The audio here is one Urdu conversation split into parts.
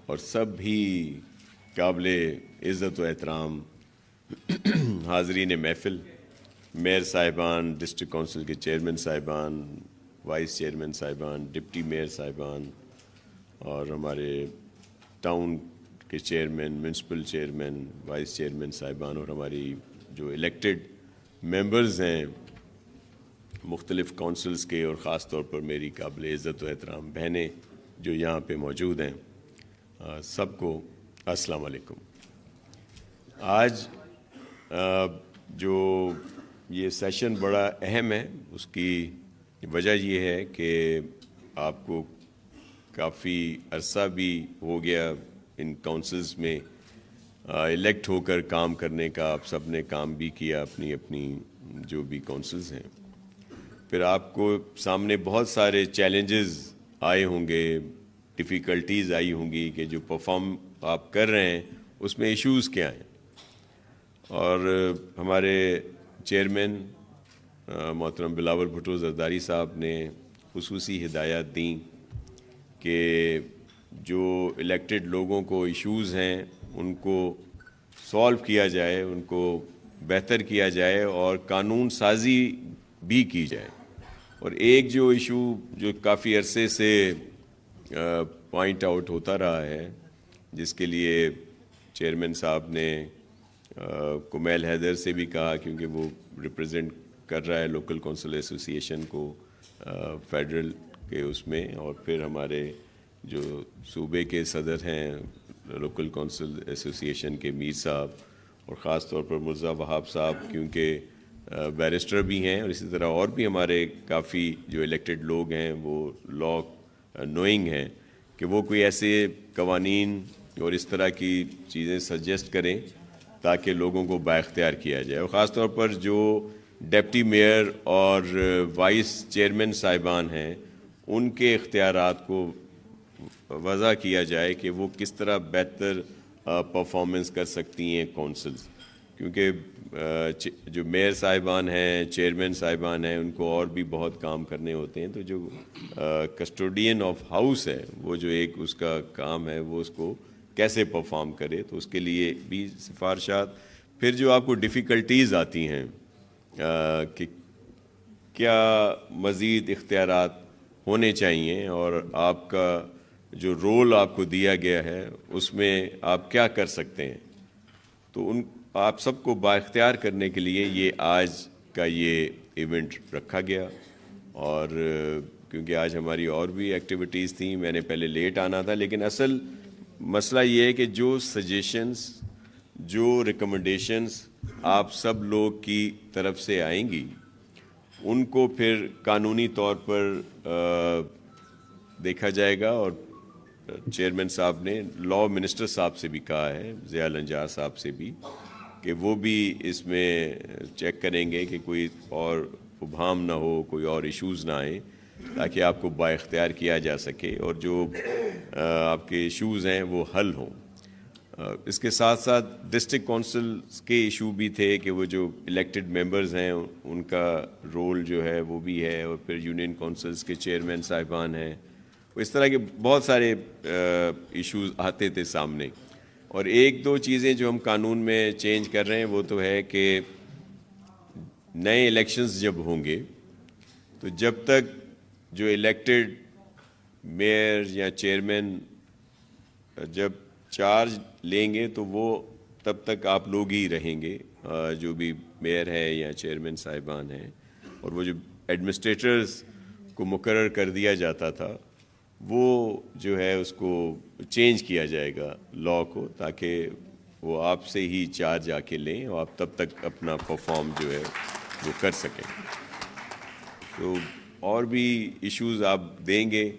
اور سب بھی قابل عزت و احترام حاضرین محفل، میئر صاحبان، ڈسٹرکٹ کونسل کے چیئرمین صاحبان، وائس چیئرمین صاحبان، ڈپٹی میئر صاحبان اور ہمارے ٹاؤن کے chairman, municipal chairman, vice chairman صاحبان اور ہماری جو الیکٹڈ ممبرز ہیں مختلف کونسلز کے، اور خاص طور پر میری قابل عزت و احترام بہنیں جو یہاں پہ موجود ہیں، سب کو السلام علیکم۔ آج جو یہ سیشن بڑا اہم ہے، اس کی وجہ یہ ہے کہ آپ کو کافی عرصہ بھی ہو گیا ان کونسلز میں الیکٹ ہو کر کام کرنے کا، آپ سب نے کام بھی کیا اپنی اپنی جو بھی کونسلز ہیں۔ پھر آپ کو سامنے بہت سارے چیلنجز آئے ہوں گے، ڈیفیکلٹیز آئی ہوں گی کہ جو پرفارم آپ کر رہے ہیں اس میں ایشوز کیا ہیں۔ اور ہمارے چیئرمین محترم بلاول بھٹو زرداری صاحب نے خصوصی ہدایات دیں کہ جو الیکٹڈ لوگوں کو ایشوز ہیں ان کو سولو کیا جائے، ان کو بہتر کیا جائے اور قانون سازی بھی کی جائے۔ اور ایک جو ایشو جو کافی عرصے سے پوائنٹ آؤٹ ہوتا رہا ہے، جس کے لیے چیئرمین صاحب نے کمیل حیدر سے بھی کہا، کیونکہ وہ ریپرزینٹ کر رہا ہے لوکل کونسل ایسوسی ایشن کو فیڈرل کے اس میں، اور پھر ہمارے جو صوبے کے صدر ہیں لوکل کونسل ایسوسی ایشن کے میر صاحب، اور خاص طور پر مرزا وہاب صاحب کیونکہ بیرسٹر بھی ہیں، اور اسی طرح اور بھی ہمارے کافی جو الیکٹڈ لوگ ہیں وہ لا نوئنگ ہیں، کہ وہ کوئی ایسے قوانین اور اس طرح کی چیزیں سجیسٹ کریں تاکہ لوگوں کو بااختیار کیا جائے۔ اور خاص طور پر جو ڈپٹی میئر اور وائس چیئرمین صاحبان ہیں ان کے اختیارات کو وضع کیا جائے کہ وہ کس طرح بہتر پرفارمنس کر سکتی ہیں کونسلز، کیونکہ جو میئر صاحبان ہیں، چیئرمین صاحبان ہیں، ان کو اور بھی بہت کام کرنے ہوتے ہیں، تو جو کسٹوڈین آف ہاؤس ہے وہ جو ایک اس کا کام ہے وہ اس کو کیسے پرفارم کرے، تو اس کے لیے بھی سفارشات۔ پھر جو آپ کو ڈیفیکلٹیز آتی ہیں کہ کیا مزید اختیارات ہونے چاہیے اور آپ کا جو رول آپ کو دیا گیا ہے اس میں آپ کیا کر سکتے ہیں، تو ان آپ سب کو بااختیار کرنے کے لیے یہ آج کا یہ ایونٹ رکھا گیا۔ اور کیونکہ آج ہماری اور بھی ایکٹیویٹیز تھیں، میں نے پہلے لیٹ آنا تھا، لیکن اصل مسئلہ یہ ہے کہ جو سجیشنز، جو ریکمنڈیشنز آپ سب لوگ کی طرف سے آئیں گی ان کو پھر قانونی طور پر دیکھا جائے گا۔ اور چیئرمین صاحب نے لا منسٹر صاحب سے بھی کہا ہے، ضیاء الانجار صاحب سے بھی، کہ وہ بھی اس میں چیک کریں گے کہ کوئی اور ابہام نہ ہو، کوئی اور ایشوز نہ آئیں، تاکہ آپ کو بااختیار کیا جا سکے اور جو آپ کے ایشوز ہیں وہ حل ہوں۔ اس کے ساتھ ساتھ ڈسٹرکٹ کونسل کے ایشو بھی تھے کہ وہ جو الیکٹڈ ممبرز ہیں ان کا رول جو ہے وہ بھی ہے، اور پھر یونین کونسلز کے چیئرمین صاحبان ہیں، اس طرح کے بہت سارے ایشوز آتے تھے سامنے۔ اور ایک دو چیزیں جو ہم قانون میں چینج کر رہے ہیں وہ تو ہے کہ نئے الیکشنز جب ہوں گے تو جب تک جو الیکٹڈ میئر یا چیئرمین جب چارج لیں گے تو وہ تب تک آپ لوگ ہی رہیں گے، جو بھی میئر ہے یا چیئرمین صاحبان ہیں، اور وہ جو ایڈمنسٹریٹرز کو مقرر کر دیا جاتا تھا وہ جو ہے اس کو چینج کیا جائے گا لا کو، تاکہ وہ آپ سے ہی چارج آ کے لیں اور آپ تب تک اپنا پرفارم جو ہے وہ کر سکیں۔ تو اور بھی ایشوز آپ دیں گے۔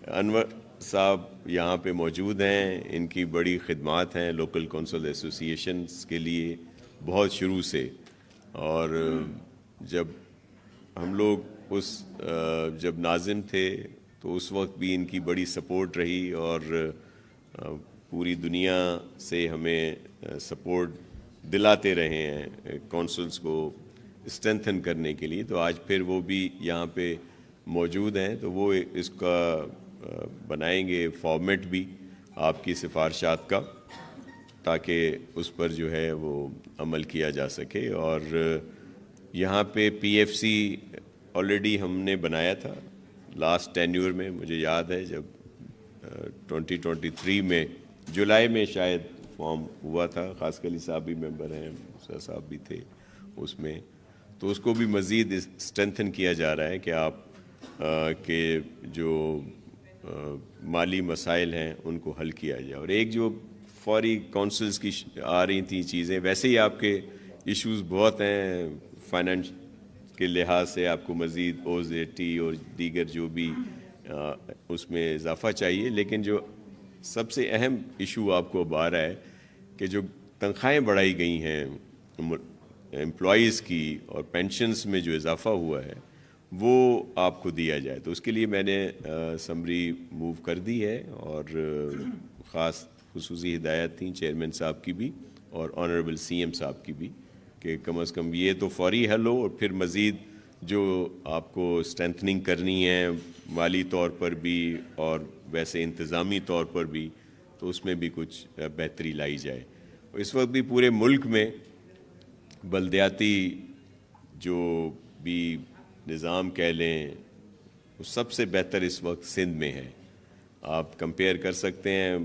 انور صاحب یہاں پہ موجود ہیں، ان کی بڑی خدمات ہیں لوکل کونسل ایسوسی ایشنز کے لیے بہت شروع سے، اور جب ہم لوگ جب ناظم تھے تو اس وقت بھی ان کی بڑی سپورٹ رہی، اور پوری دنیا سے ہمیں سپورٹ دلاتے رہے ہیں کونسلز کو اسٹرینتھن کرنے کے لیے۔ تو آج پھر وہ بھی یہاں پہ موجود ہیں، تو وہ اس کا بنائیں گے فارمیٹ بھی آپ کی سفارشات کا، تاکہ اس پر جو ہے وہ عمل کیا جا سکے. اور یہاں پہ پی ایف سی آلریڈی ہم نے بنایا تھا لاسٹ ٹینیور میں. مجھے یاد ہے جب 2023 میں جولائی میں شاید فارم ہوا تھا. خاص علی صاحب بھی ممبر ہیں، موسیٰ صاحب بھی تھے اس میں. تو اس کو بھی مزید اسٹرینتھن کیا جا رہا ہے کہ آپ کے جو مالی مسائل ہیں ان کو حل کیا جائے. اور ایک جو فوری کونسلز کی آ رہی تھیں چیزیں، ویسے ہی آپ کے ایشوز بہت ہیں فائنانس کے لحاظ سے. آپ کو مزید او زیڈ ٹی اور دیگر جو بھی اس میں اضافہ چاہیے. لیکن جو سب سے اہم ایشو آپ کو اب آ رہا ہے کہ جو تنخواہیں بڑھائی گئی ہیں امپلائیز کی اور پینشنز میں جو اضافہ ہوا ہے وہ آپ کو دیا جائے. تو اس کے لیے میں نے سمری موو کر دی ہے، اور خاص خصوصی ہدایت تھیں چیئرمین صاحب کی بھی اور آنریبل سی ایم صاحب کی بھی کہ کم از کم یہ تو فوری حل ہو، اور پھر مزید جو آپ کو اسٹرینتھننگ کرنی ہے مالی طور پر بھی اور ویسے انتظامی طور پر بھی، تو اس میں بھی کچھ بہتری لائی جائے. اس وقت بھی پورے ملک میں بلدیاتی جو بھی نظام کہہ لیں وہ سب سے بہتر اس وقت سندھ میں ہے. آپ کمپیئر کر سکتے ہیں،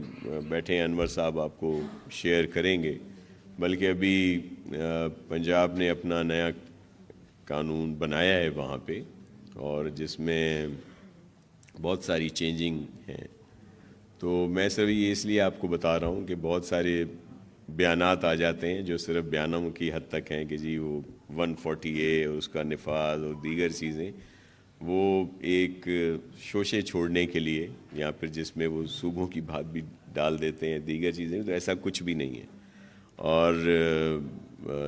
بیٹھے انور صاحب آپ کو شیئر کریں گے. بلکہ ابھی پنجاب نے اپنا نیا قانون بنایا ہے وہاں پہ، اور جس میں بہت ساری چینجنگ ہیں. تو میں صرف یہ اس لیے آپ کو بتا رہا ہوں کہ بہت سارے بیانات آ جاتے ہیں جو صرف بیانوں کی حد تک ہیں کہ جی وہ 140A اس کا نفاذ اور دیگر چیزیں، وہ ایک شوشے چھوڑنے کے لیے، یا پھر جس میں وہ صوبوں کی بات بھی ڈال دیتے ہیں دیگر چیزیں. تو ایسا کچھ بھی نہیں ہے. اور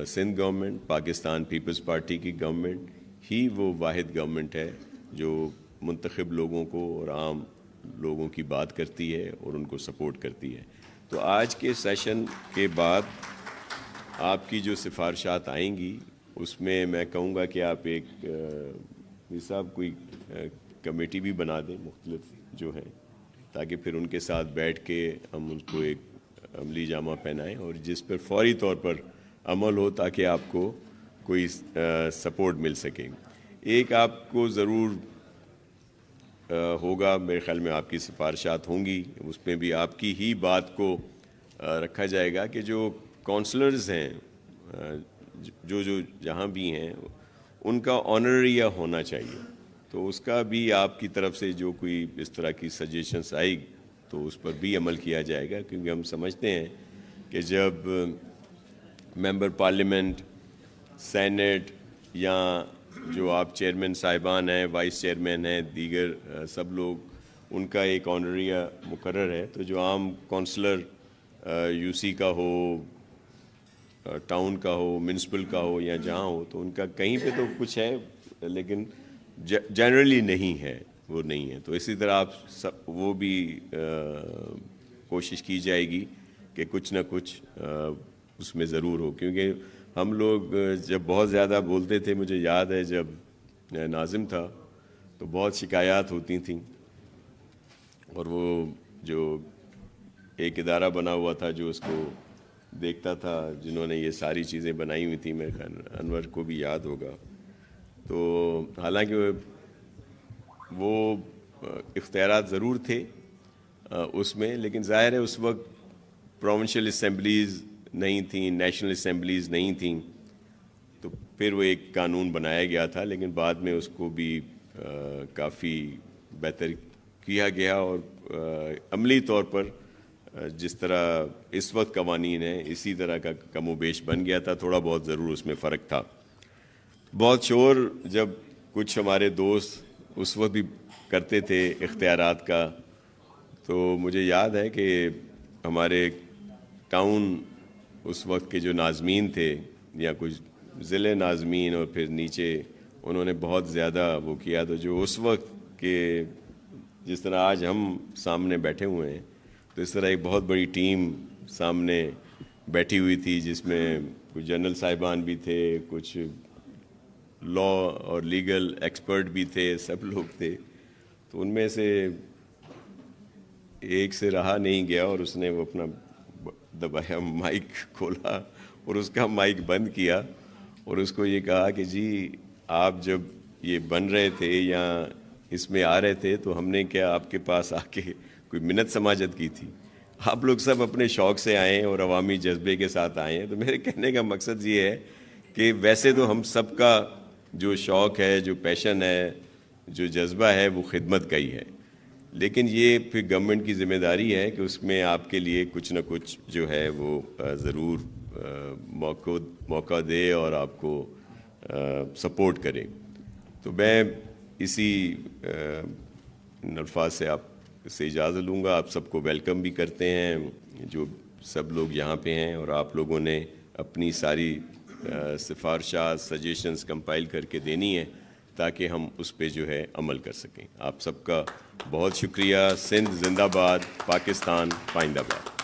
سندھ گورنمنٹ، پاکستان پیپلز پارٹی کی گورنمنٹ ہی وہ واحد گورنمنٹ ہے جو منتخب لوگوں کو اور عام لوگوں کی بات کرتی ہے اور ان کو سپورٹ کرتی ہے. تو آج کے سیشن کے بعد آپ کی جو سفارشات آئیں گی اس میں میں کہوں گا کہ آپ ایک صاحب کوئی کمیٹی بھی بنا دیں مختلف جو ہیں، تاکہ پھر ان کے ساتھ بیٹھ کے ہم ان کو ایک عملی جامہ پہنائیں اور جس پر فوری طور پر عمل ہو تاکہ آپ کو کوئی سپورٹ مل سکے. ایک آپ کو ضرور ہوگا، میرے خیال میں آپ کی سفارشات ہوں گی، اس میں بھی آپ کی ہی بات کو رکھا جائے گا کہ جو کونسلرز ہیں جو جہاں بھی ہیں ان کا آنریریا ہونا چاہیے. تو اس کا بھی آپ کی طرف سے جو کوئی اس طرح کی سجیشنس آئی تو اس پر بھی عمل کیا جائے گا. کیونکہ ہم سمجھتے ہیں کہ جب ممبر پارلیمنٹ، سینٹ، یا جو آپ چیئرمین صاحبان ہیں، وائس چیئرمین ہیں، دیگر سب لوگ، ان کا ایک آنریریا مقرر ہے. تو جو عام کونسلر یو سی کا ہو، ٹاؤن کا ہو، میونسپل کا ہو، یا جہاں ہو، تو ان کا کہیں پہ تو کچھ ہے لیکن جنرلی نہیں ہے، وہ نہیں ہے. تو اسی طرح آپ وہ بھی کوشش کی جائے گی کہ کچھ نہ کچھ اس میں ضرور ہو. کیونکہ ہم لوگ جب بہت زیادہ بولتے تھے، مجھے یاد ہے جب ناظم تھا تو بہت شکایات ہوتی تھیں، اور وہ جو ایک ادارہ بنا ہوا تھا جو اس کو دیکھتا تھا، جنہوں نے یہ ساری چیزیں بنائی ہوئی تھیں، میرے خیال انور کو بھی یاد ہوگا. تو حالانکہ وہ اختیارات ضرور تھے اس میں، لیکن ظاہر ہے اس وقت پروونشل اسمبلیز نہیں تھیں، نیشنل اسمبلیز نہیں تھیں. تو پھر وہ ایک قانون بنایا گیا تھا، لیکن بعد میں اس کو بھی کافی بہتر کیا گیا، اور عملی طور پر جس طرح اس وقت قوانین ہیں اسی طرح کا کم و بیش بن گیا تھا. تھوڑا بہت ضرور اس میں فرق تھا. بہت شور جب کچھ ہمارے دوست اس وقت بھی کرتے تھے اختیارات کا، تو مجھے یاد ہے کہ ہمارے ٹاؤن اس وقت کے جو ناظمین تھے یا کچھ ضلع ناظمین اور پھر نیچے، انہوں نے بہت زیادہ وہ کیا. تو جو اس وقت کے جس طرح آج ہم سامنے بیٹھے ہوئے ہیں، تو اس طرح ایک بہت بڑی ٹیم سامنے بیٹھی ہوئی تھی جس میں کچھ جنرل صاحبان بھی تھے، کچھ لا اور لیگل ایکسپرٹ بھی تھے، سب لوگ تھے. تو ان میں سے ایک سے رہا نہیں گیا اور اس نے وہ اپنا دبایا مائک کھولا اور اس کا مائک بند کیا اور اس کو یہ کہا کہ جی آپ جب یہ بن رہے تھے یا اس میں آ رہے تھے تو ہم نے کیا آپ کے پاس آ کے کوئی منت سماجت کی تھی؟ آپ لوگ سب اپنے شوق سے آئے ہیں اور عوامی جذبے کے ساتھ آئے ہیں. تو میرے کہنے کا مقصد یہ ہے کہ ویسے تو ہم سب کا جو شوق ہے، جو پیشن ہے، جو جذبہ ہے وہ خدمت کا ہی ہے، لیکن یہ پھر گورنمنٹ کی ذمہ داری ہے کہ اس میں آپ کے لیے کچھ نہ کچھ جو ہے وہ ضرور موقع دے اور آپ کو سپورٹ کرے. تو میں اسی الفاظ سے آپ سے اجازت لوں گا. آپ سب کو ویلکم بھی کرتے ہیں جو سب لوگ یہاں پہ ہیں، اور آپ لوگوں نے اپنی ساری سفارشات سجیشنز کمپائل کر کے دینی ہے تاکہ ہم اس پہ جو ہے عمل کر سکیں. آپ سب کا بہت شکریہ. سندھ زندہ باد، پاکستان پائندہ باد.